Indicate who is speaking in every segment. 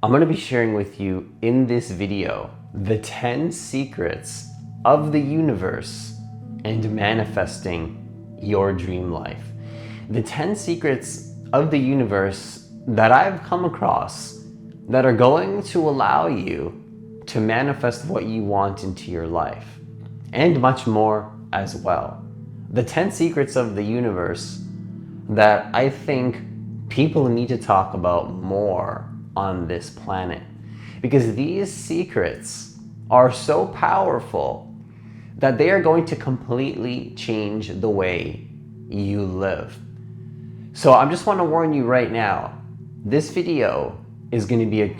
Speaker 1: I'm going to be sharing with you in this video the 10 secrets of the universe and manifesting your dream life. The 10 secrets of the universe that I've come across that are going to allow you to manifest what you want into your life and much more as well. The 10 secrets of the universe that I think people need to talk about more on this planet, because these secrets are so powerful that they are going to completely change the way you live. So I just want to warn you right now, this video is going to be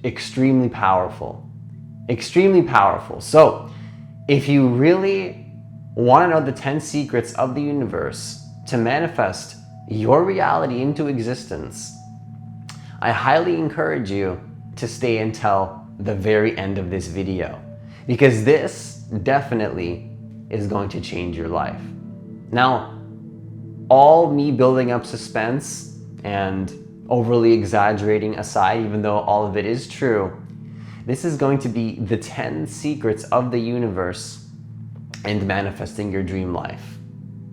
Speaker 1: extremely powerful. Extremely powerful. So if you really want to know the 10 secrets of the universe to manifest your reality into existence, I highly encourage you to stay until the very end of this video, because this definitely is going to change your life. Now, all me building up suspense and overly exaggerating aside, even though all of it is true, this is going to be the 10 secrets of the universe and manifesting your dream life.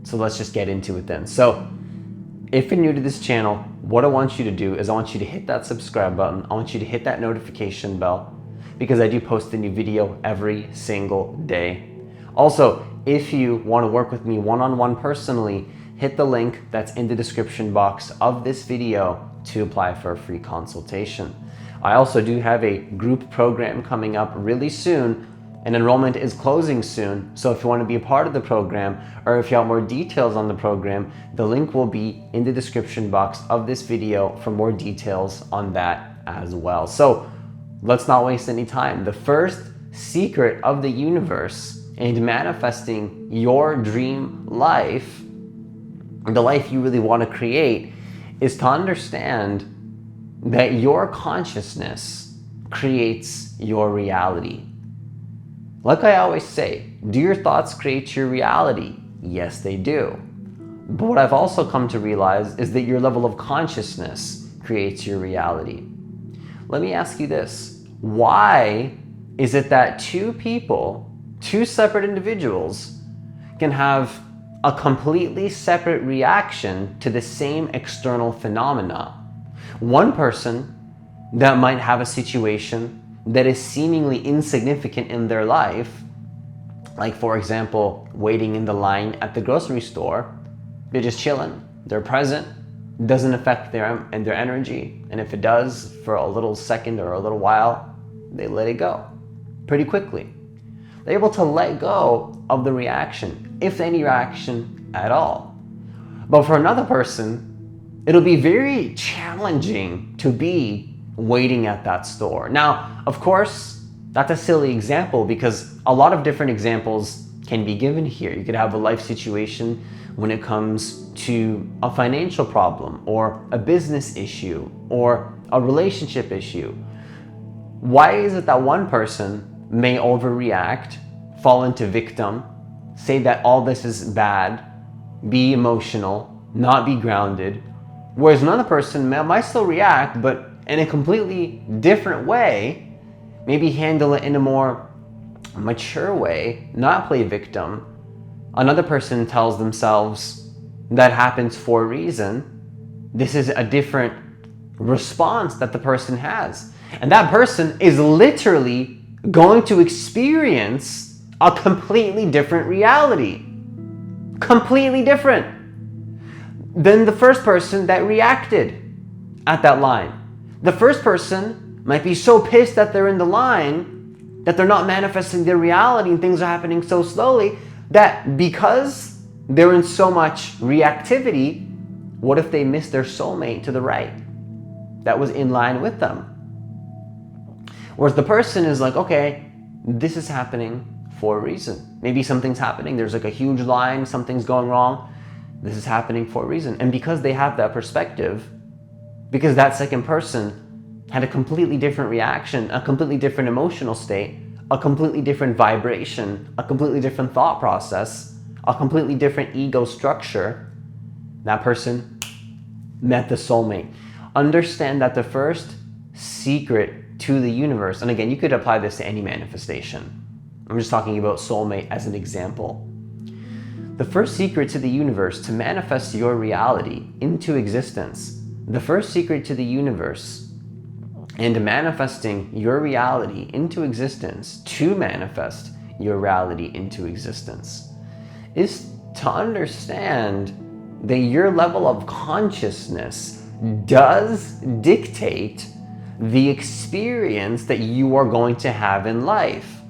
Speaker 1: So let's just get into it then. So if you're new to this channel, what I want you to do is I want you to hit that subscribe button. I want you to hit that notification bell, because I do post a new video every single day. Also, if you want to work with me one-on-one personally, hit the link that's in the description box of this video to apply for a free consultation. I also do have a group program coming up really soon, and enrollment is closing soon. So if you want to be a part of the program, or if you want more details on the program, the link will be in the description box of this video for more details on that as well. So let's not waste any time. The first secret of the universe and manifesting your dream life, the life you really want to create, is to understand that your consciousness creates your reality. Like I always say, do your thoughts create your reality? Yes, they do. But what I've also come to realize is that your level of consciousness creates your reality. Let me ask you this. Why is it that two people, two separate individuals, can have a completely separate reaction to the same external phenomena? One person that might have a situation that is seemingly insignificant in their life, like for example, waiting in the line at the grocery store, they're just chilling, they're present, doesn't affect their energy, and if it does for a little second or a little while, they let it go pretty quickly. They're able to let go of the reaction, if any reaction at all. But for another person, it'll be very challenging to be waiting at that store. Now, of course, that's a silly example, because a lot of different examples can be given here. You could have a life situation when it comes to a financial problem or a business issue or a relationship issue. Why is it that one person may overreact, fall into victim, say that all this is bad, be emotional, not be grounded, whereas another person might still react, but in a completely different way, maybe handle it in a more mature way, not play victim. Another person tells themselves that happens for a reason. This is a different response that the person has. And that person is literally going to experience a completely different reality. Completely different than the first person that reacted at that line. The first person might be so pissed that they're in the line, that they're not manifesting their reality and things are happening so slowly, that because they're in so much reactivity, what if they miss their soulmate to the right that was in line with them? Whereas the person is like, okay, this is happening for a reason. Maybe something's happening, there's like a huge line, something's going wrong. This is happening for a reason. And because they have that perspective, because that second person had a completely different reaction, a completely different emotional state, a completely different vibration, a completely different thought process, a completely different ego structure, that person met the soulmate. Understand that the first secret to the universe, and again, you could apply this to any manifestation. I'm just talking about soulmate as an example. The first secret to the universe to manifest your reality into existence, the first secret to the universe and manifesting your reality into existence, to manifest your reality into existence, is to understand that your level of consciousness does dictate the experience that you are going to have in life.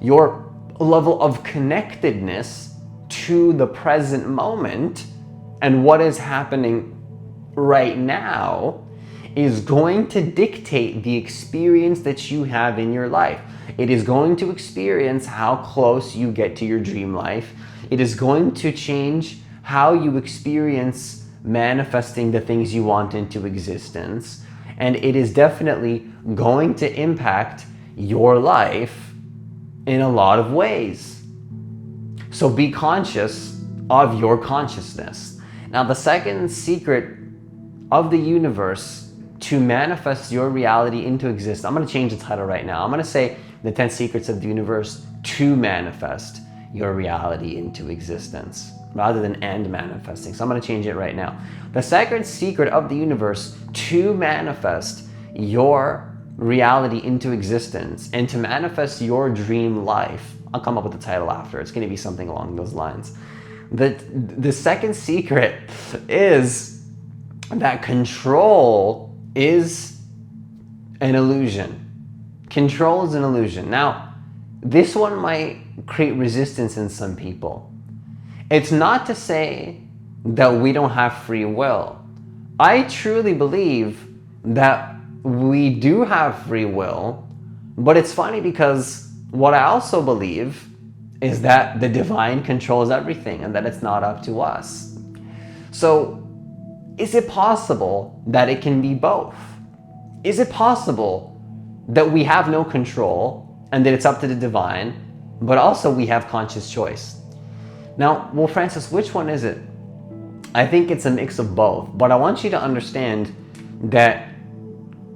Speaker 1: Your level of connectedness to the present moment and what is happening right now is going to dictate the experience that you have in your life. It is going to experience how close you get to your dream life. It is going to change how you experience manifesting the things you want into existence. And it is definitely going to impact your life in a lot of ways. So be conscious of your consciousness. Now, the second secret of the universe to manifest your reality into existence, I'm going to change the title right now. I'm going to say the 10 secrets of the universe to manifest your reality into existence rather than and manifesting. So I'm going to change it right now. The second secret of the universe to manifest your reality into existence and to manifest your dream life. I'll come up with the title after. It's going to be something along those lines. The second secret is that control is an illusion. Control is an illusion. Now, this one might create resistance in some people. It's not to say that we don't have free will. I truly believe that we do have free will, but it's funny because what I also believe is that the divine controls everything and that it's not up to us. So, is it possible that it can be both? Is it possible that we have no control and that it's up to the divine, but also we have conscious choice? Now, well, Francis, which one is it? I think it's a mix of both, but I want you to understand that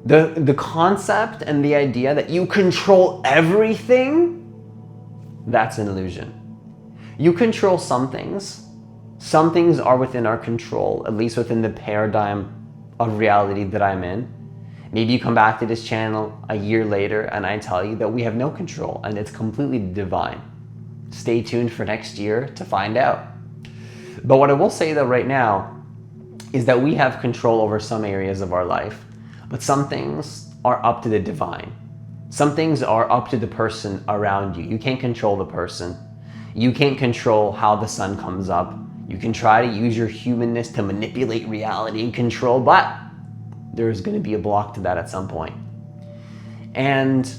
Speaker 1: the concept and the idea that you control everything, that's an illusion. You control some things. Some things are within our control, at least within the paradigm of reality that I'm in. Maybe you come back to this channel a year later and I tell you that we have no control and it's completely divine. Stay tuned for next year to find out. But what I will say though right now is that we have control over some areas of our life. But some things are up to the divine. Some things are up to the person around you. You can't control the person. You can't control how the sun comes up. You can try to use your humanness to manipulate reality and control, but there's going to be a block to that at some point. And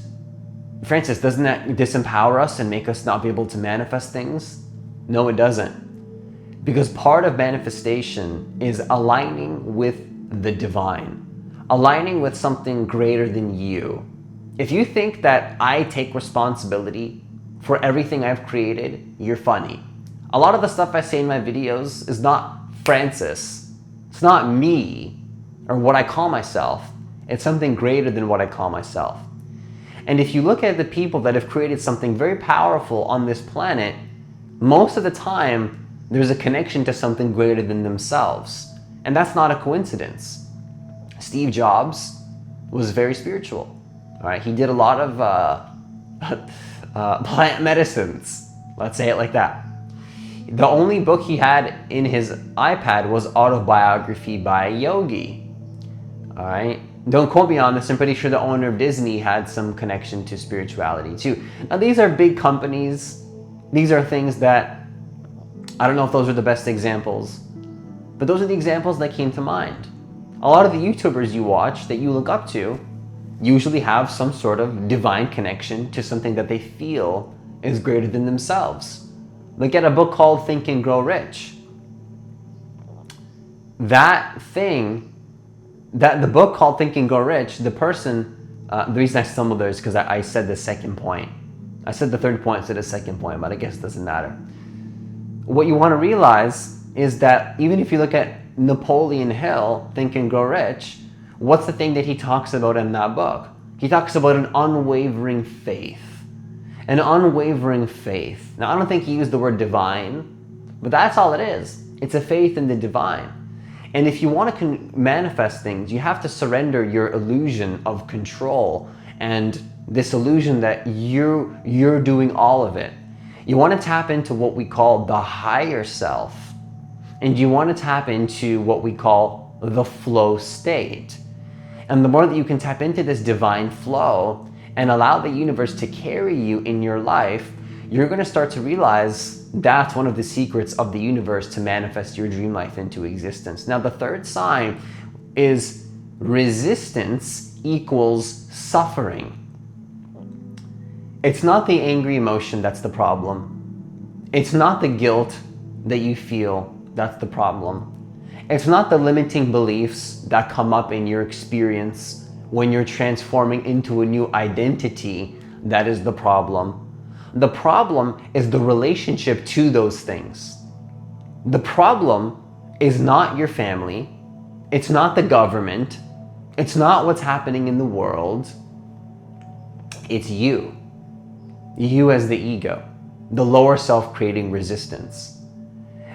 Speaker 1: Francis, doesn't that disempower us and make us not be able to manifest things? No, it doesn't. Because part of manifestation is aligning with the divine. Aligning with something greater than you. If you think that I take responsibility for everything I've created, you're funny. A lot of the stuff I say in my videos is not Francis. It's not me or what I call myself. It's something greater than what I call myself. And if you look at the people that have created something very powerful on this planet, most of the time there's a connection to something greater than themselves. And that's not a coincidence. Steve Jobs was very spiritual. All right, he did a lot of plant medicines. Let's say it like that. The only book he had in his iPad was Autobiography by a Yogi. All right, don't quote me on this. I'm pretty sure the owner of Disney had some connection to spirituality too. Now these are big companies. These are things that I don't know if those are the best examples, but those are the examples that came to mind. A lot of the YouTubers you watch that you look up to usually have some sort of divine connection to something that they feel is greater than themselves. Look at a book called Think and Grow Rich. That the book called Think and Grow Rich, the person, the reason I stumbled there is because I said the second point. I said the third point instead of the second point, but I guess it doesn't matter. What you want to realize is that even if you look at Napoleon Hill, Think and Grow Rich, What's the thing that he talks about in that book? He talks about an unwavering faith. An unwavering faith. Now, I don't think he used the word divine, but that's all it is. It's a faith in the divine. And if you want to manifest things, you have to surrender your illusion of control and this illusion that you're doing all of it. You want to tap into what we call the higher self, and you want to tap into what we call the flow state. And the more that you can tap into this divine flow and allow the universe to carry you in your life, you're going to start to realize that's one of the secrets of the universe to manifest your dream life into existence. Now, the third sign is resistance equals suffering. It's not the angry emotion that's the problem. It's not the guilt that you feel that's the problem. It's not the limiting beliefs that come up in your experience when you're transforming into a new identity that is the problem. The problem is the relationship to those things. The problem is not your family. It's not the government. It's not what's happening in the world. It's you. You as the ego, the lower self creating resistance.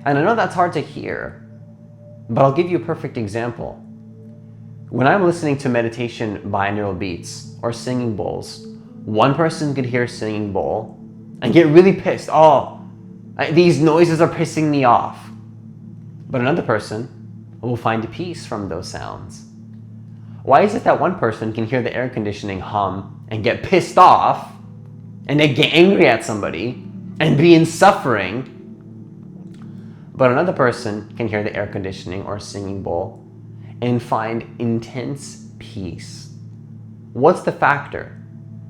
Speaker 1: And I know that's hard to hear, but I'll give you a perfect example. When I'm listening to meditation binaural beats or singing bowls, one person could hear singing bowl and get really pissed. Oh, these noises are pissing me off. But another person will find peace from those sounds. Why is it that one person can hear the air conditioning hum and get pissed off and they get angry at somebody and be in suffering, but another person can hear the air conditioning or singing bowl and find intense peace? What's the factor?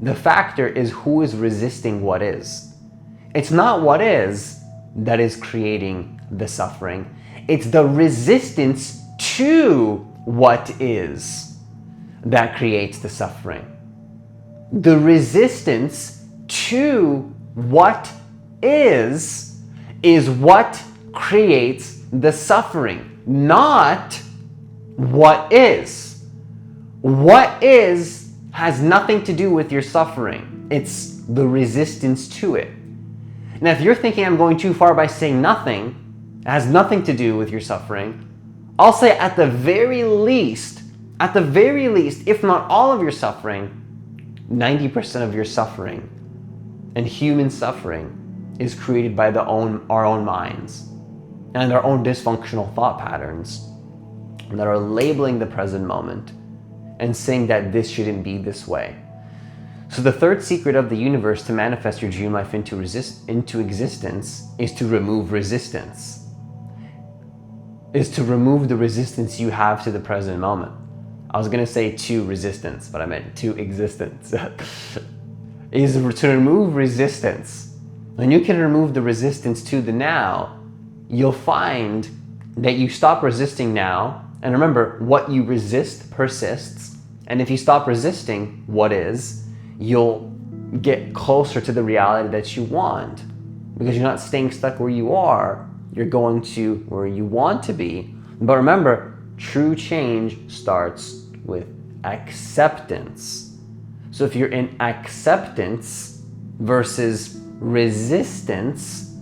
Speaker 1: The factor is who is resisting what is. It's not what is that is creating the suffering. It's the resistance to what is that creates the suffering. The resistance to what is what creates the suffering, not what is. What is has nothing to do with your suffering. It's the resistance to it. Now, if you're thinking I'm going too far by saying nothing, it has nothing to do with your suffering, I'll say at the very least, if not all of your suffering, 90% of your suffering and human suffering is created by our own minds and our own dysfunctional thought patterns that are labeling the present moment and saying that this shouldn't be this way. So the third secret of the universe to manifest your dream life into existence is to remove resistance. Is to remove the resistance you have to the present moment. I was going to say to resistance, but I meant to existence. Is to remove resistance. When you can remove the resistance to the now, you'll find that you stop resisting now. And remember, what you resist persists. And if you stop resisting what is, you'll get closer to the reality that you want. Because you're not staying stuck where you are. You're going to where you want to be. But remember, true change starts with acceptance. So if you're in acceptance versus resistance,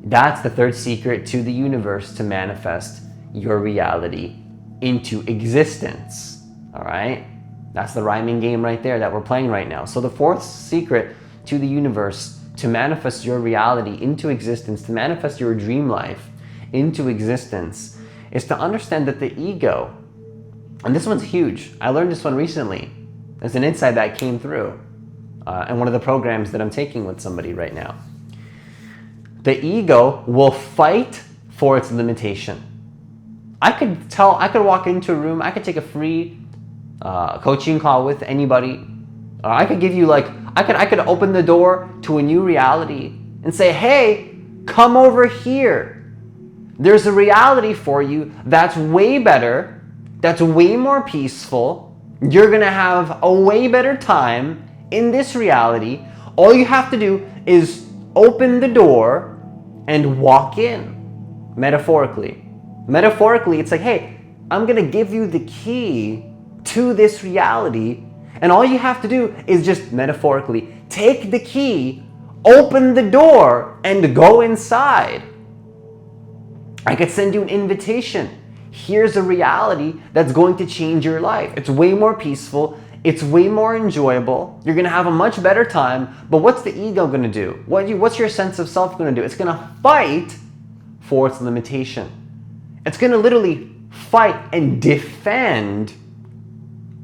Speaker 1: that's the third secret to the universe to manifest your reality into existence. All right? That's the rhyming game right there that we're playing right now. So the fourth secret to the universe to manifest your reality into existence, to manifest your dream life into existence, is to understand that the ego, and this one's huge. I learned this one recently. There's an insight that came through in one of the programs that I'm taking with somebody right now. The ego will fight for its limitation. I could walk into a room, I could take a free coaching call with anybody. I could give you I could open the door to a new reality and say, hey, come over here. There's a reality for you that's way better, that's way more peaceful. You're gonna have a way better time in this reality. All you have to do is open the door and walk in, metaphorically. Metaphorically, it's like, hey, I'm gonna give you the key to this reality. And all you have to do is just metaphorically take the key, open the door, and go inside. I could send you an invitation. Here's a reality that's going to change your life. It's way more peaceful. It's way more enjoyable. You're going to have a much better time. But what's the ego going to do? What's your sense of self going to do? It's going to fight for its limitation. It's going to literally fight and defend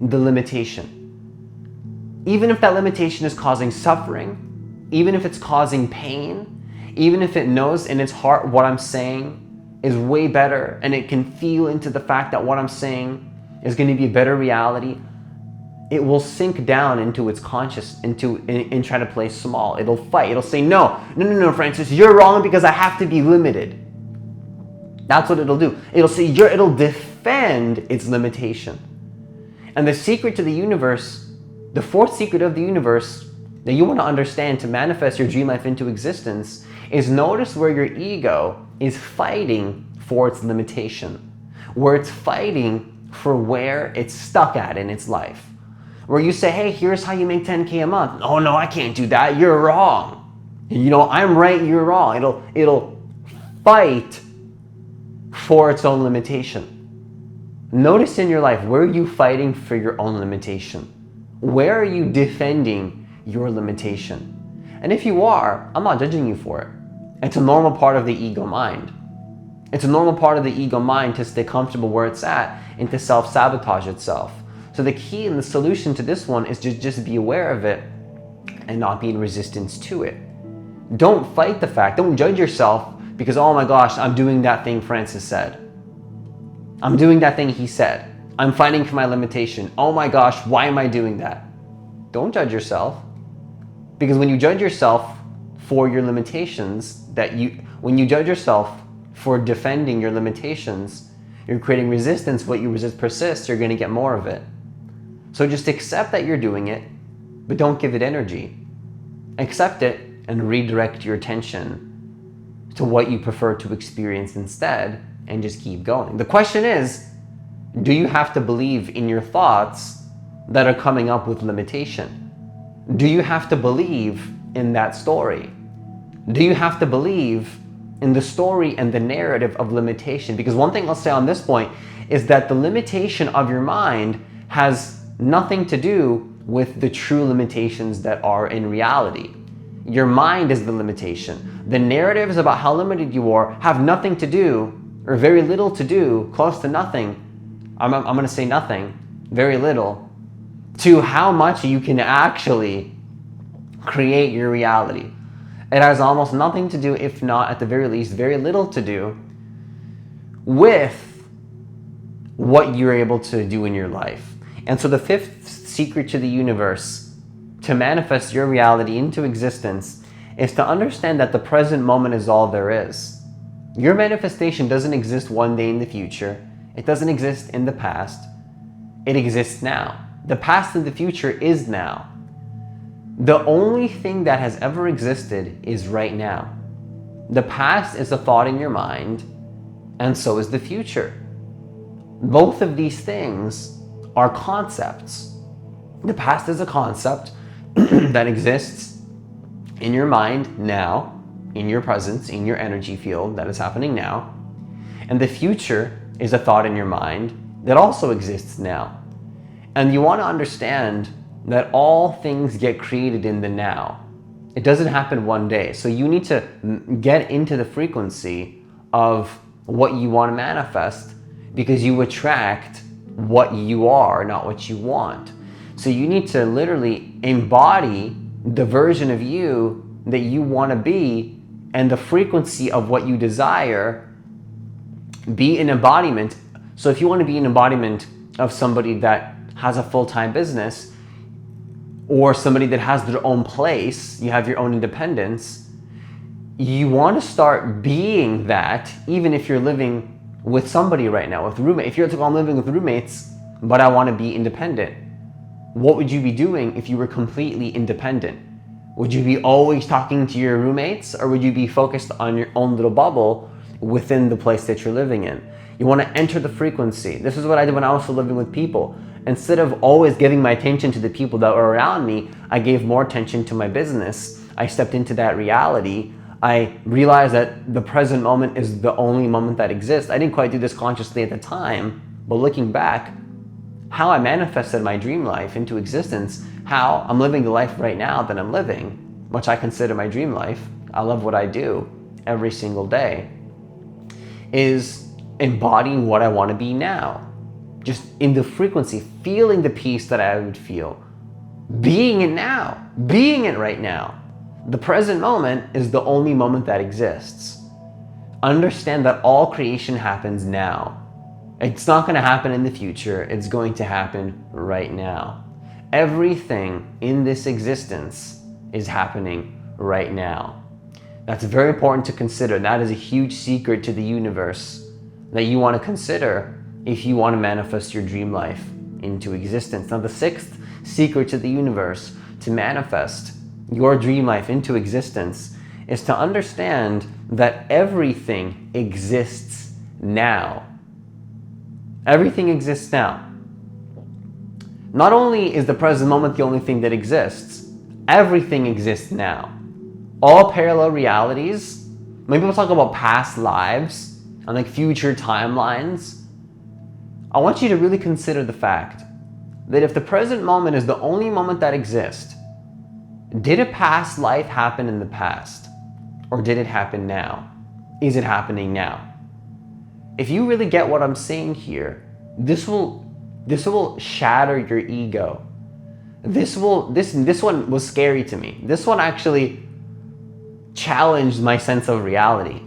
Speaker 1: the limitation. Even if that limitation is causing suffering, even if it's causing pain, even if it knows in its heart what I'm saying is way better, and it can feel into the fact that what I'm saying is going to be a better reality, it will sink down into its conscious, and try to play small. It'll fight. It'll say, no, Francis, you're wrong because I have to be limited. That's what it'll do. It'll say, it'll defend its limitation. And the secret to the universe, the fourth secret of the universe that you want to understand to manifest your dream life into existence is notice where your ego is fighting for its limitation, where it's fighting for where it's stuck at in its life. Where you say, hey, here's how you make 10K a month. Oh no, I can't do that. You're wrong. I'm right, you're wrong. It'll fight for its own limitation. Notice in your life, where are you fighting for your own limitation? Where are you defending your limitation? And if you are, I'm not judging you for it. It's a normal part of the ego mind. It's a normal part of the ego mind to stay comfortable where it's at and to self-sabotage itself. So the key and the solution to this one is to just be aware of it and not be in resistance to it. Don't fight the fact. Don't judge yourself because, oh my gosh, I'm doing that thing Francis said. I'm doing that thing he said. I'm fighting for my limitation. Oh my gosh, why am I doing that? Don't judge yourself. Because when you judge yourself for your limitations, when you judge yourself for defending your limitations, you're creating resistance. What you resist persists, you're going to get more of it. So just accept that you're doing it, but don't give it energy. Accept it and redirect your attention to what you prefer to experience instead, and just keep going. The question is, do you have to believe in your thoughts that are coming up with limitation? Do you have to believe in that story? Do you have to believe in the story and the narrative of limitation? Because one thing I'll say on this point is that the limitation of your mind has nothing to do with the true limitations that are in reality. Your mind is the limitation. The narratives about how limited you are have nothing to do, or very little to do, close to nothing, I'm going to say nothing, very little, to how much you can actually create your reality. It has almost nothing to do, if not at the very least, very little to do with what you're able to do in your life. And so the fifth secret to the universe to manifest your reality into existence is to understand that the present moment is all there is. Your manifestation doesn't exist one day in the future. It doesn't exist in the past. It exists now. The past and the future is now. The only thing that has ever existed is right now. The past is a thought in your mind, and so is the future. Both of these things are concepts. The past is a concept that exists in your mind now, in your presence, in your energy field that is happening now. And the future is a thought in your mind that also exists now. And you want to understand that all things get created in the now. It doesn't happen one day. So you need to get into the frequency of what you want to manifest, because you attract what you are, not what you want. So you need to literally embody the version of you that you want to be, and the frequency of what you desire. Be an embodiment. So if you want to be an embodiment of somebody that has a full-time business, or somebody that has their own place, you have your own independence, you want to start being that, even if you're living with somebody right now, with a roommate. If you're like, I'm living with roommates, but I want to be independent. What would you be doing if you were completely independent? Would you be always talking to your roommates, or would you be focused on your own little bubble within the place that you're living in? You want to enter the frequency. This is what I did when I was still living with people. Instead of always giving my attention to the people that were around me, I gave more attention to my business. I stepped into that reality. I realized that the present moment is the only moment that exists. I didn't quite do this consciously at the time, but looking back, how I manifested my dream life into existence, how I'm living the life right now that I'm living, which I consider my dream life. I love what I do every single day, is embodying what I want to be now. Just in the frequency, feeling the peace that I would feel. Being it now, being it right now. The present moment is the only moment that exists. Understand that all creation happens now. It's not going to happen in the future. It's going to happen right now. Everything in this existence is happening right now. That's very important to consider. That is a huge secret to the universe that you want to consider if you want to manifest your dream life into existence. Now, the sixth secret to the universe to manifest your dream life into existence is to understand that everything exists now. Everything exists now. Not only is the present moment the only thing that exists, everything exists now. All parallel realities, maybe we'll talk about past lives and like future timelines. I want you to really consider the fact that if the present moment is the only moment that exists, did a past life happen in the past? Or did it happen now? Is it happening now? If you really get what I'm saying here, this will shatter your ego. This one was scary to me. This one actually challenged my sense of reality.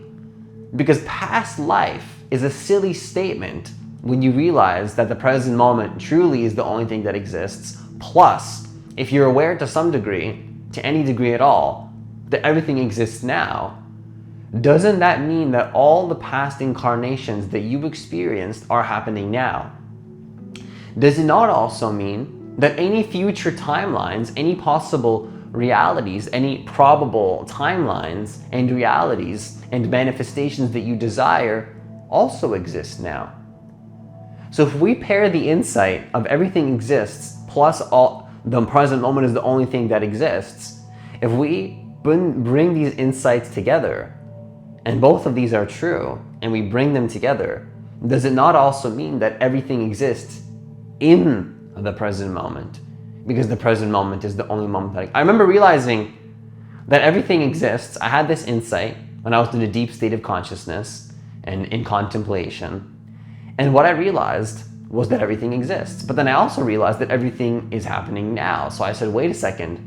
Speaker 1: Because past life is a silly statement when you realize that the present moment truly is the only thing that exists. Plus, if you're aware to some degree, to any degree at all, that everything exists now, doesn't that mean that all the past incarnations that you've experienced are happening now? Does it not also mean that any future timelines, any possible realities, any probable timelines and realities and manifestations that you desire also exist now? So if we pair the insight of everything exists plus all the present moment is the only thing that exists, if we bring these insights together, and both of these are true, and we bring them together, does it not also mean that everything exists in the present moment? Because the present moment is the only moment that I remember realizing that everything exists. I had this insight when I was in a deep state of consciousness and in contemplation. And what I realized was that everything exists. But then I also realized that everything is happening now. So I said, wait a second,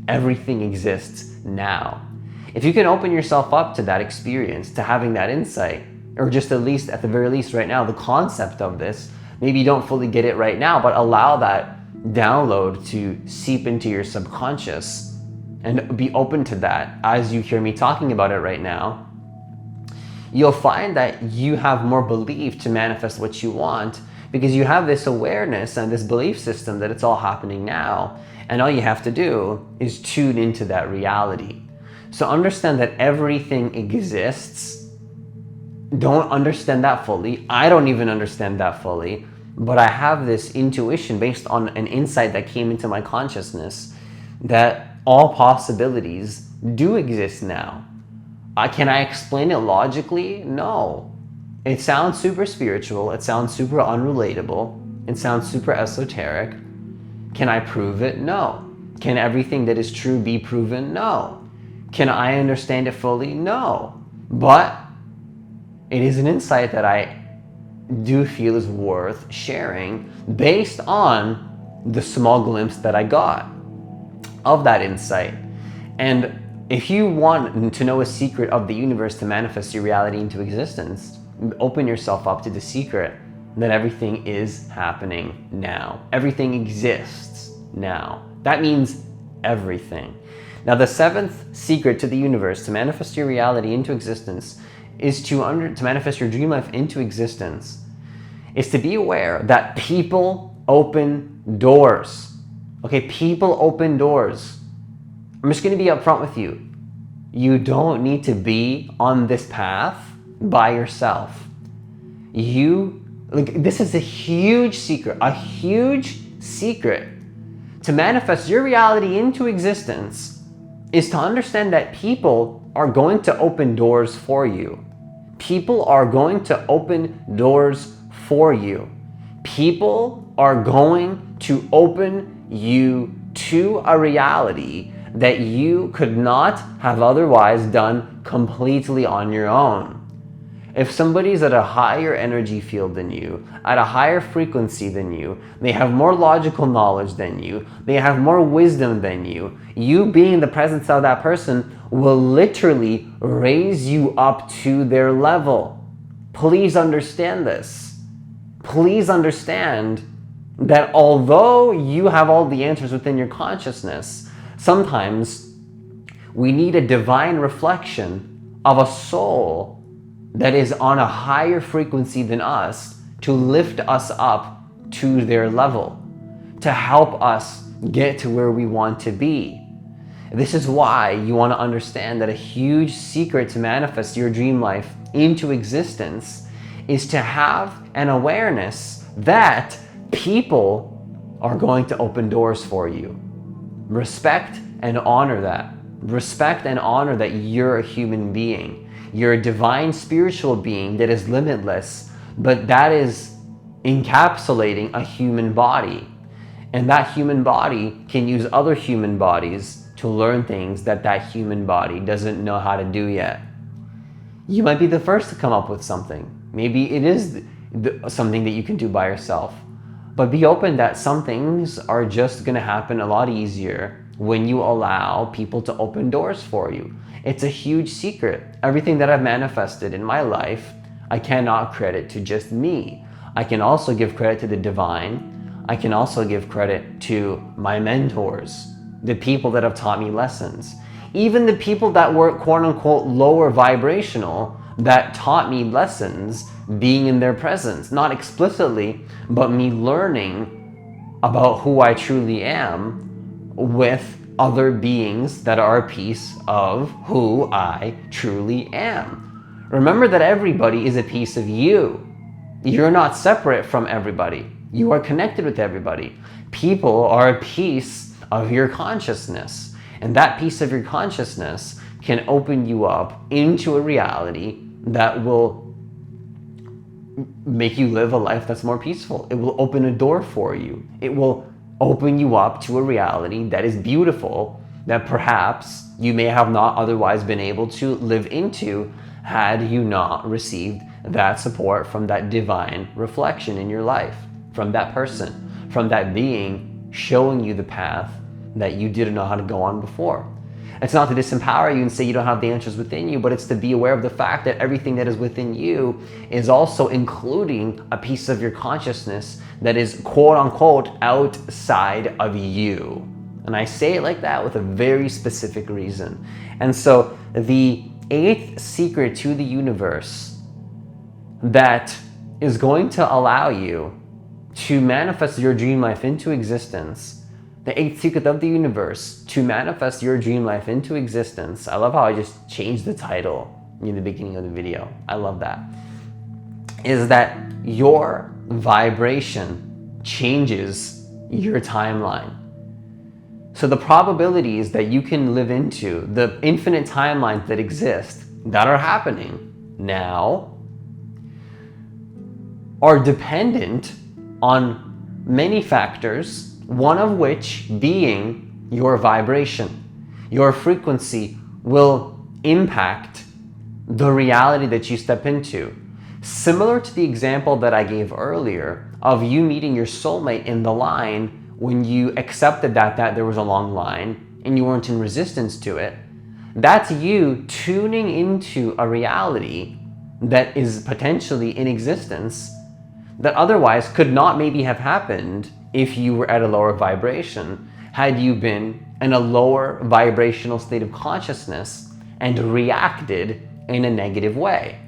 Speaker 1: everything exists now. If you can open yourself up to that experience, to having that insight, or just at the very least right now, the concept of this, maybe you don't fully get it right now, but allow that download to seep into your subconscious and be open to that as you hear me talking about it right now, you'll find that you have more belief to manifest what you want because you have this awareness and this belief system that it's all happening now. And all you have to do is tune into that reality. So understand that everything exists. Don't understand that fully. I don't even understand that fully. But I have this intuition based on an insight that came into my consciousness that all possibilities do exist now. Can I explain it logically? No. It sounds super spiritual. It sounds super unrelatable. It sounds super esoteric. Can I prove it? No. Can everything that is true be proven? No. Can I understand it fully? No. But it is an insight that I do feel is worth sharing based on the small glimpse that I got of that insight. And if you want to know a secret of the universe to manifest your reality into existence, open yourself up to the secret that everything is happening now. Everything exists now. That means everything. Now, the seventh secret to the universe to manifest your reality into existence is to manifest your dream life into existence is to be aware that people open doors. Okay, people open doors. I'm just going to be upfront with you. You don't need to be on this path by yourself. You Like, this is a huge secret, a huge secret. To manifest your reality into existence is to understand that people are going to open doors for you. People are going to open doors for you. People are going to open you to a reality that you could not have otherwise done completely on your own. If somebody's at a higher energy field than you, at a higher frequency than you, they have more logical knowledge than you, they have more wisdom than you being in the presence of that person will literally raise you up to their level. Please understand this. Please understand that although you have all the answers within your consciousness, sometimes we need a divine reflection of a soul that is on a higher frequency than us to lift us up to their level, to help us get to where we want to be. This is why you want to understand that a huge secret to manifest your dream life into existence is to have an awareness that people are going to open doors for you. Respect and honor that. Respect and honor that you're a human being. You're a divine spiritual being that is limitless, but that is encapsulating a human body. And that human body can use other human bodies to learn things that that human body doesn't know how to do yet. You might be the first to come up with something. Maybe it is something that you can do by yourself. But be open that some things are just going to happen a lot easier when you allow people to open doors for you. It's a huge secret. Everything that I've manifested in my life, I cannot credit to just me. I can also give credit to the divine. I can also give credit to my mentors, the people that have taught me lessons. Even the people that were quote unquote lower vibrational that taught me lessons being in their presence. Not explicitly, but me learning about who I truly am with other beings that are a piece of who I truly am. Remember that everybody is a piece of you. You're not separate from everybody. You are connected with everybody. People are a piece of your consciousness. And that piece of your consciousness can open you up into a reality that will make you live a life that's more peaceful. It will open a door for you. It will open you up to a reality that is beautiful, that perhaps you may have not otherwise been able to live into had you not received that support from that divine reflection in your life, from that person, from that being showing you the path that you didn't know how to go on before. It's not to disempower you and say you don't have the answers within you, but it's to be aware of the fact that everything that is within you is also including a piece of your consciousness that is quote unquote outside of you. And I say it like that with a very specific reason. And so the 8th secret to the universe that is going to allow you to manifest your dream life into existence, the 8th secret of the universe to manifest your dream life into existence. I love how I just changed the title in the beginning of the video. I love that. Is that your vibration changes your timeline. So the probabilities that you can live into, the infinite timelines that exist, that are happening now, are dependent on many factors, one of which being your vibration. Your frequency will impact the reality that you step into. Similar to the example that I gave earlier of you meeting your soulmate in the line when you accepted that there was a long line and you weren't in resistance to it. That's you tuning into a reality that is potentially in existence that otherwise could not maybe have happened if you were at a lower vibration, had you been in a lower vibrational state of consciousness and reacted in a negative way.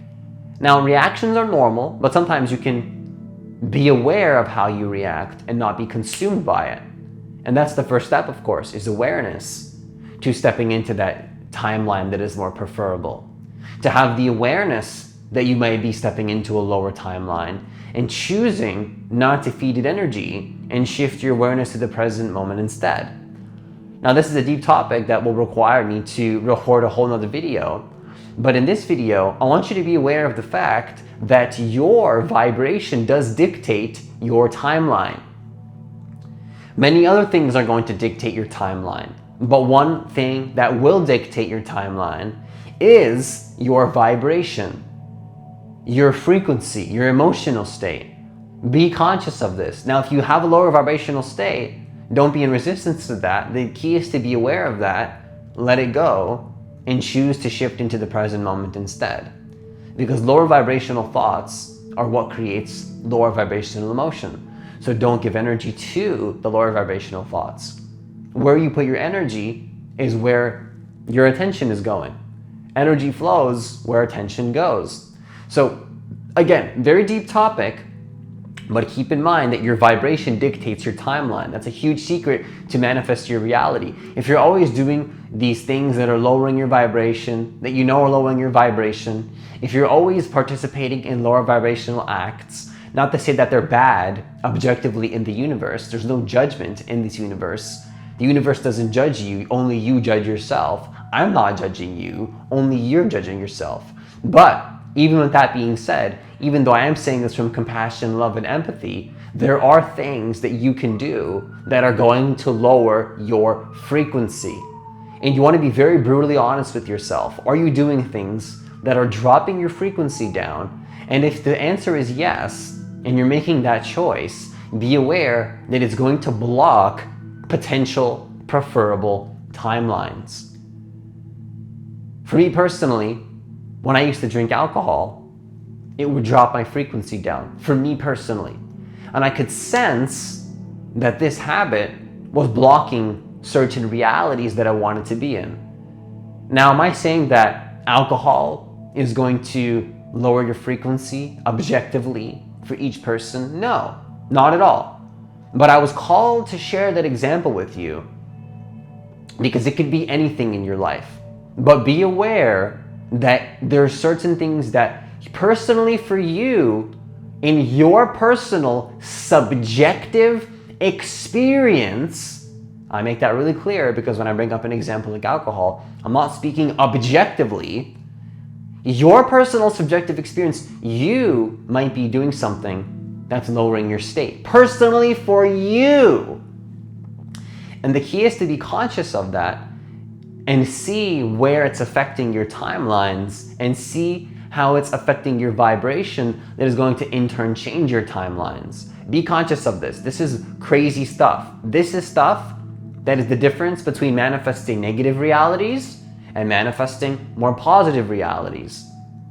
Speaker 1: Now, reactions are normal, but sometimes you can be aware of how you react and not be consumed by it. And that's the first step, of course, is awareness to stepping into that timeline that is more preferable. To have the awareness that you may be stepping into a lower timeline and choosing not to feed it energy and shift your awareness to the present moment instead. Now, this is a deep topic that will require me to record a whole nother video. But in this video, I want you to be aware of the fact that your vibration does dictate your timeline. Many other things are going to dictate your timeline, but one thing that will dictate your timeline is your vibration, your frequency, your emotional state. Be conscious of this. Now, if you have a lower vibrational state, don't be in resistance to that. The key is to be aware of that, let it go, and choose to shift into the present moment instead. Because lower vibrational thoughts are what creates lower vibrational emotion. So don't give energy to the lower vibrational thoughts. Where you put your energy is where your attention is going. Energy flows where attention goes. So again, very deep topic, but keep in mind that your vibration dictates your timeline. That's a huge secret to manifest your reality. If you're always doing these things that are lowering your vibration, that you know are lowering your vibration, if you're always participating in lower vibrational acts, not to say that they're bad objectively in the universe, there's no judgment in this universe. The universe doesn't judge you, only you judge yourself. I'm not judging you, only you're judging yourself. But even with that being said, even though I am saying this from compassion, love, and empathy, there are things that you can do that are going to lower your frequency. And you want to be very brutally honest with yourself. Are you doing things that are dropping your frequency down? And if the answer is yes, and you're making that choice, be aware that it's going to block potential preferable timelines. For me personally, when I used to drink alcohol, it would drop my frequency down, for me personally. And I could sense that this habit was blocking certain realities that I wanted to be in. Now, am I saying that alcohol is going to lower your frequency objectively for each person? No, not at all. But I was called to share that example with you because it could be anything in your life. But be aware that there are certain things that personally for you, in your personal subjective experience, I make that really clear because when I bring up an example like alcohol, I'm not speaking objectively. Your personal subjective experience, you might be doing something that's lowering your state. Personally for you. And the key is to be conscious of that and see where it's affecting your timelines and see how it's affecting your vibration that is going to in turn change your timelines. Be conscious of this. This is crazy stuff. This is stuff that is the difference between manifesting negative realities and manifesting more positive realities.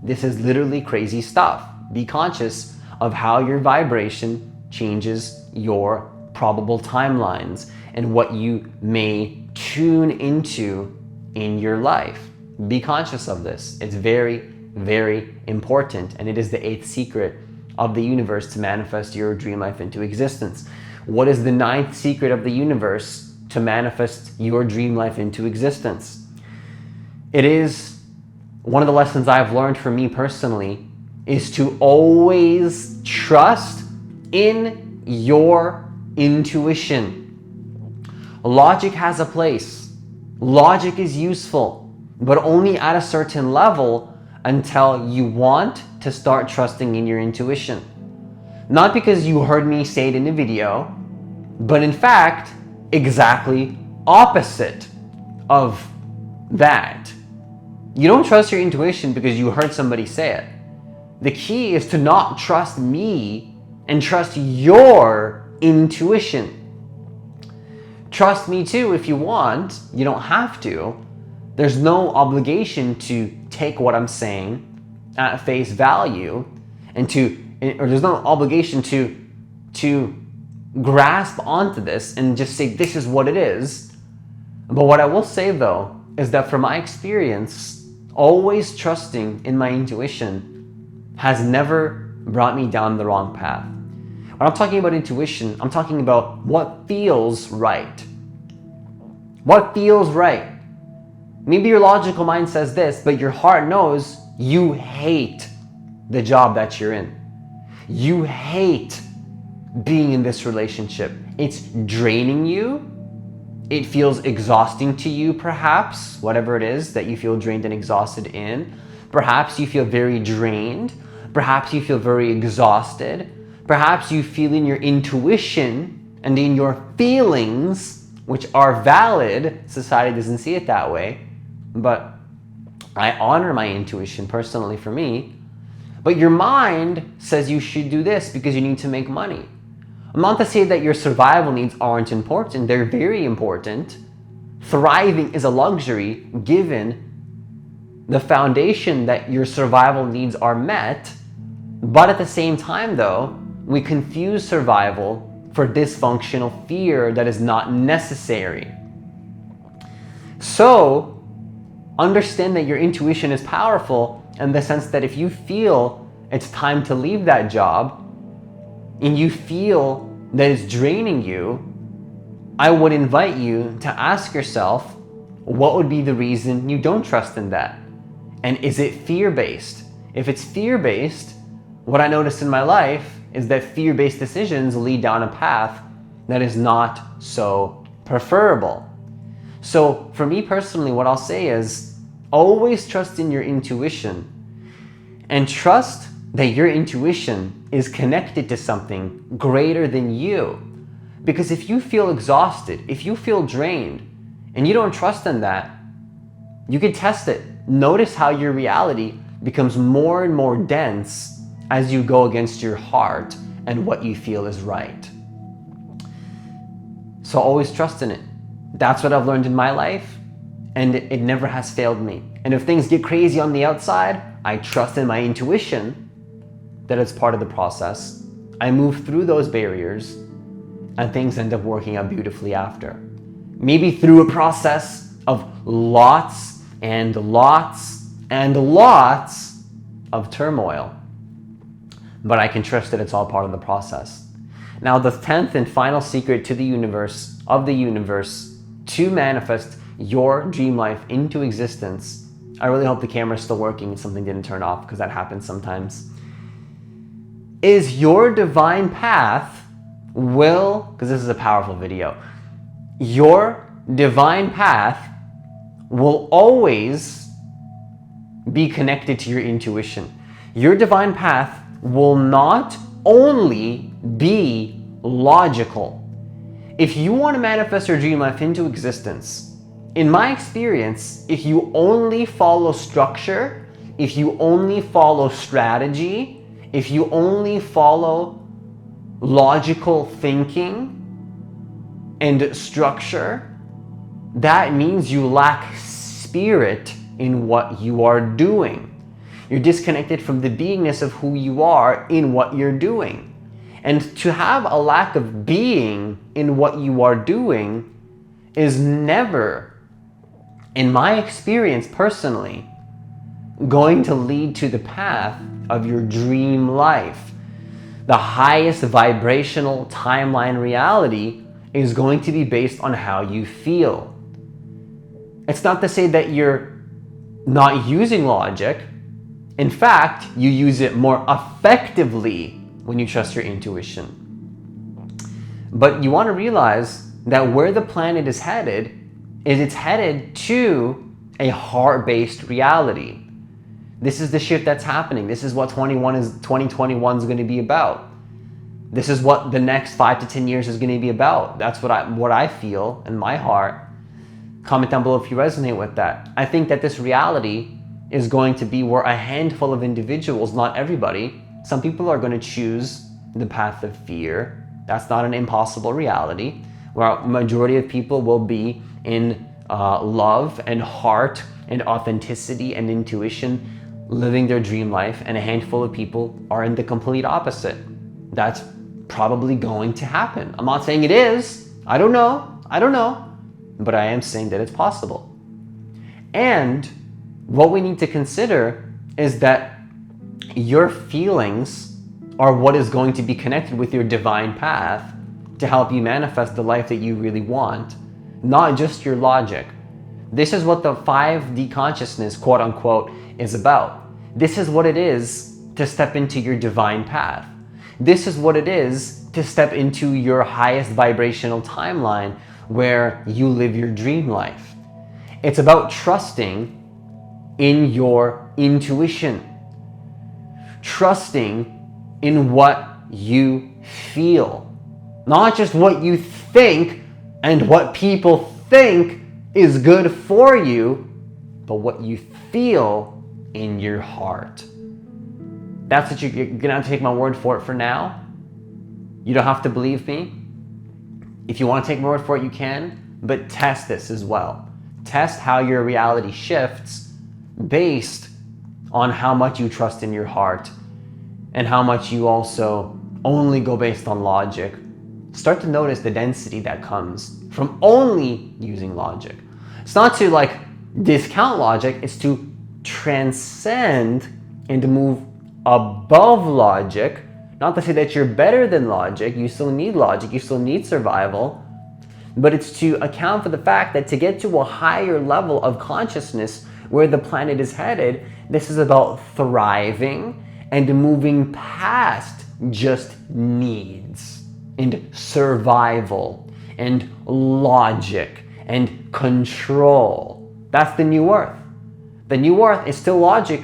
Speaker 1: This is literally crazy stuff. Be conscious of how your vibration changes your probable timelines and what you may tune into in your life. Be conscious of this. It's very, very important, and it is the 8th secret of the universe to manifest your dream life into existence. What is the 9th secret of the universe to manifest your dream life into existence? It is one of the lessons I've learned for me personally is to always trust in your intuition. Logic has a place. Logic is useful, but only at a certain level until you want to start trusting in your intuition. Not because you heard me say it in a video, but in fact, exactly opposite of that. You don't trust your intuition because you heard somebody say it. The key is to not trust me and trust your intuition. Trust me too if you want. You don't have to. There's no obligation to take what I'm saying at face value or there's no obligation to grasp onto this and just say this is what it is. But what I will say though is that from my experience, always trusting in my intuition has never brought me down the wrong path. When I'm talking about intuition, I'm talking about what feels right. What feels right? Maybe your logical mind says this, but your heart knows you hate the job that you're in. You hate being in this relationship. It's draining you. It feels exhausting to you, perhaps, whatever it is that you feel drained and exhausted in. Perhaps you feel very drained. Perhaps you feel very exhausted. Perhaps you feel in your intuition and in your feelings, which are valid. Society doesn't see it that way, but I honor my intuition personally for me. But your mind says you should do this because you need to make money. I'm not to say that your survival needs aren't important. They're very important. Thriving is a luxury given the foundation that your survival needs are met. But at the same time, though, we confuse survival for dysfunctional fear that is not necessary. So, understand that your intuition is powerful in the sense that if you feel it's time to leave that job and you feel that it's draining you, I would invite you to ask yourself, what would be the reason you don't trust in that? And is it fear-based? If it's fear-based, what I noticed in my life is that fear-based decisions lead down a path that is not so preferable. So for me personally, what I'll say is always trust in your intuition and trust that your intuition is connected to something greater than you. Because if you feel exhausted, if you feel drained, and you don't trust in that, you can test it. Notice how your reality becomes more and more dense as you go against your heart and what you feel is right. So always trust in it. That's what I've learned in my life, and it never has failed me. And if things get crazy on the outside, I trust in my intuition that it's part of the process. I move through those barriers and things end up working out beautifully after. Maybe through a process of lots and lots and lots of turmoil. But I can trust that it's all part of the process. Now, the 10th and final secret to the universe, to manifest your dream life into existence. I really hope the camera's still working and something didn't turn off, because that happens sometimes. Is your divine path because this is a powerful video, your divine path will always be connected to your intuition. Your divine path will not only be logical. If you want to manifest your dream life into existence, in my experience, if you only follow structure, if you only follow strategy, if you only follow logical thinking and structure, that means you lack spirit in what you are doing. You're disconnected from the beingness of who you are in what you're doing. And to have a lack of being in what you are doing is never, in my experience personally, going to lead to the path of your dream life. The highest vibrational timeline reality is going to be based on how you feel. It's not to say that you're not using logic. In fact, you use it more effectively when you trust your intuition. But you want to realize that where the planet is headed is it's headed to a heart-based reality. This is the shift that's happening. This is what 2021 is going to be about. This is what the next 5 to 10 years is going to be about. That's what I feel in my heart. Comment down below if you resonate with that. I think that this reality is going to be where a handful of individuals, not everybody, some people are going to choose the path of fear. That's not an impossible reality, where a majority of people will be in love and heart and authenticity and intuition, living their dream life, and a handful of people are in the complete opposite. That's probably going to happen. I'm not saying it is. I don't know. But I am saying that it's possible. And what we need to consider is that your feelings are what is going to be connected with your divine path to help you manifest the life that you really want, not just your logic. This is what the 5D consciousness, quote unquote, is about. This is what it is to step into your divine path. This is what it is to step into your highest vibrational timeline where you live your dream life. It's about trusting in your intuition, trusting in what you feel, not just what you think and what people think is good for you, but what you feel in your heart. That's what you're gonna have to take my word for it for now. You don't have to believe me. If you want to take my word for it, you can, but test this as well. Test how your reality shifts based on how much you trust in your heart and how much you also only go based on logic. Start to notice the density that comes from only using logic. It's not to like discount logic, it's to transcend and to move above logic. Not to say that you're better than logic, you still need logic, you still need survival, but it's to account for the fact that to get to a higher level of consciousness where the planet is headed, this is about thriving and moving past just needs and survival and logic and control. That's the new earth. The new earth is still logic,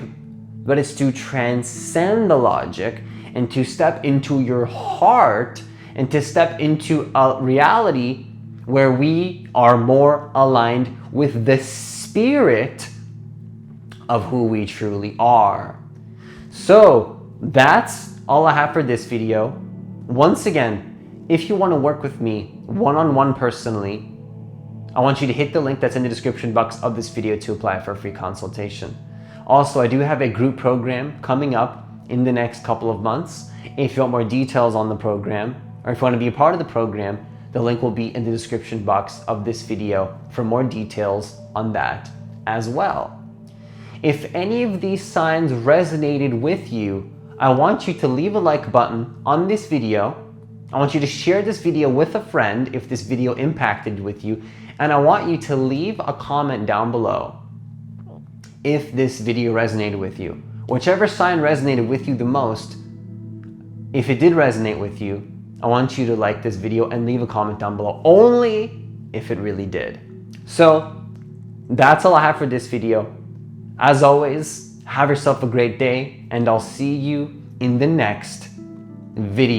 Speaker 1: but it's to transcend the logic and to step into your heart and to step into a reality where we are more aligned with the spirit of who we truly are. So that's all I have for this video. Once again, if you want to work with me one-on-one personally, I want you to hit the link that's in the description box of this video to apply for a free consultation. Also, I do have a group program coming up in the next couple of months. If you want more details on the program, or if you want to be a part of the program, the link will be in the description box of this video for more details on that as well. If any of these signs resonated with you, I want you to leave a like button on this video. I want you to share this video with a friend if this video impacted with you, and I want you to leave a comment down below if this video resonated with you. Whichever sign resonated with you the most, if it did resonate with you, I want you to like this video and leave a comment down below, only if it really did. So that's all I have for this video. As always, have yourself a great day, and I'll see you in the next video.